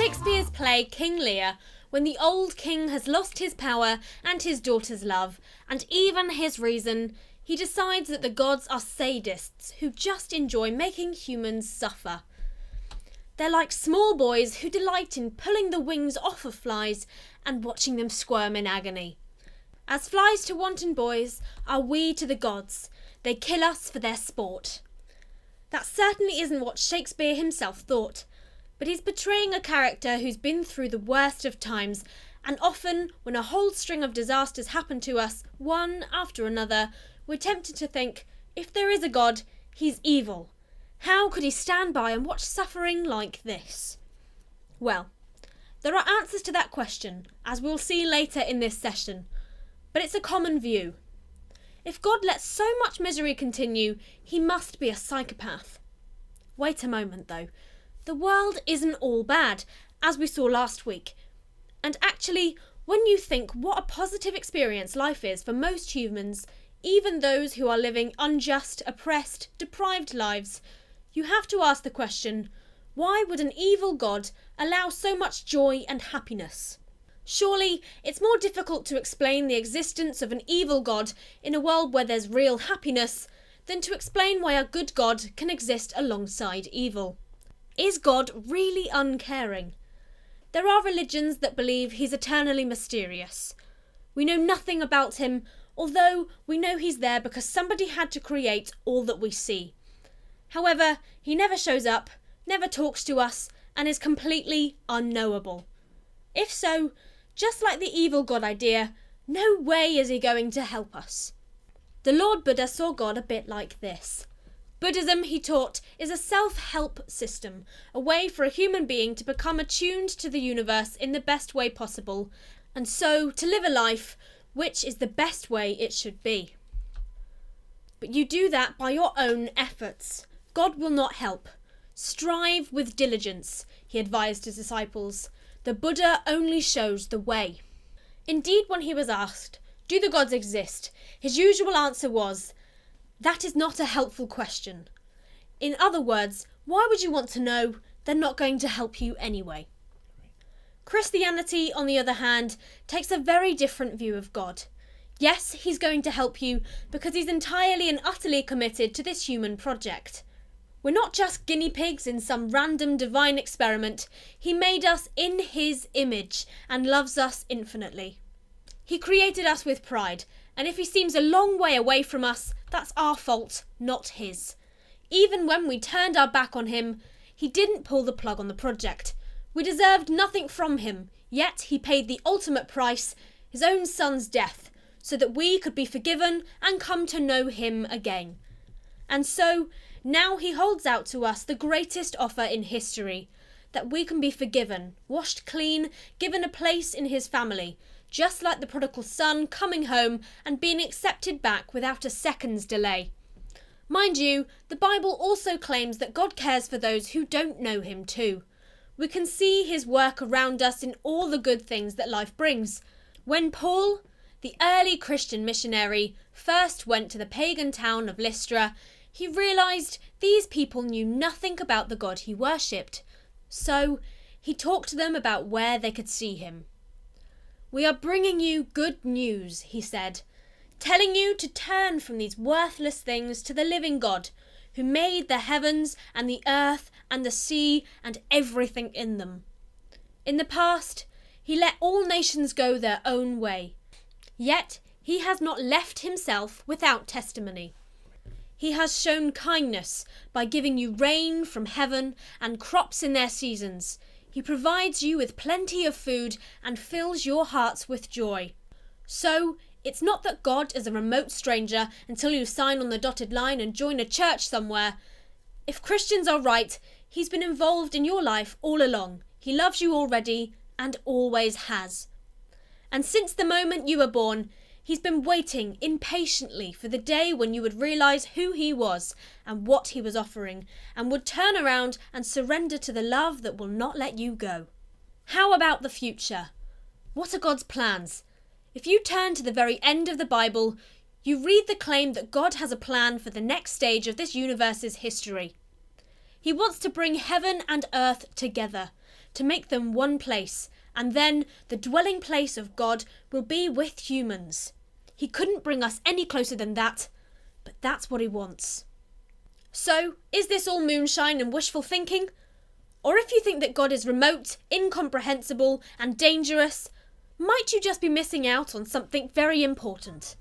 Shakespeare's play King Lear, when the old king has lost his power and his daughter's love, and even his reason, he decides that the gods are sadists who just enjoy making humans suffer. They're like small boys who delight in pulling the wings off of flies and watching them squirm in agony. As flies to wanton boys are we to the gods. They kill us for their sport. That certainly isn't what Shakespeare himself thought, but he's portraying a character who's been through the worst of times, and often, when a whole string of disasters happen to us, one after another, we're tempted to think, if there is a God, he's evil. How could he stand by and watch suffering like this? Well, there are answers to that question, as we'll see later in this session, but it's a common view. If God lets so much misery continue, he must be a psychopath. Wait a moment though. The world isn't all bad, as we saw last week. And actually, when you think what a positive experience life is for most humans, even those who are living unjust, oppressed, deprived lives, you have to ask the question, why would an evil God allow so much joy and happiness? Surely, it's more difficult to explain the existence of an evil God in a world where there's real happiness than to explain why a good God can exist alongside evil. Is God really uncaring? There are religions that believe he's eternally mysterious. We know nothing about him, although we know he's there because somebody had to create all that we see. However, he never shows up, never talks to us, and is completely unknowable. If so, just like the evil God idea, no way is he going to help us. The Lord Buddha saw God a bit like this. Buddhism, he taught, is a self-help system, a way for a human being to become attuned to the universe in the best way possible, and so to live a life which is the best way it should be. But you do that by your own efforts. God will not help. Strive with diligence, he advised his disciples. The Buddha only shows the way. Indeed, when he was asked, do the gods exist? His usual answer was, that is not a helpful question. In other words, why would you want to know? They're not going to help you anyway. Christianity, on the other hand, takes a very different view of God. Yes, he's going to help you because he's entirely and utterly committed to this human project. We're not just guinea pigs in some random divine experiment. He made us in his image and loves us infinitely. He created us with pride, and if he seems a long way away from us, that's our fault, not his. Even when we turned our back on him, he didn't pull the plug on the project. We deserved nothing from him, yet he paid the ultimate price, his own son's death, so that we could be forgiven and come to know him again. And so, now he holds out to us the greatest offer in history, that we can be forgiven, washed clean, given a place in his family, just like the prodigal son coming home and being accepted back without a second's delay. Mind you, the Bible also claims that God cares for those who don't know him too. We can see his work around us in all the good things that life brings. When Paul, the early Christian missionary, first went to the pagan town of Lystra, he realised these people knew nothing about the God he worshipped. So he talked to them about where they could see him. We are bringing you good news, he said, telling you to turn from these worthless things to the living God, who made the heavens and the earth and the sea and everything in them. In the past, he let all nations go their own way. Yet he has not left himself without testimony. He has shown kindness by giving you rain from heaven and crops in their seasons. He provides you with plenty of food and fills your hearts with joy. So, it's not that God is a remote stranger until you sign on the dotted line and join a church somewhere. If Christians are right, he's been involved in your life all along. He loves you already and always has. And since the moment you were born, he's been waiting impatiently for the day when you would realise who he was and what he was offering, and would turn around and surrender to the love that will not let you go. How about the future? What are God's plans? If you turn to the very end of the Bible, you read the claim that God has a plan for the next stage of this universe's history. He wants to bring heaven and earth together, to make them one place, and then the dwelling place of God will be with humans. He couldn't bring us any closer than that, but that's what he wants. So, is this all moonshine and wishful thinking? Or if you think that God is remote, incomprehensible, and dangerous, might you just be missing out on something very important?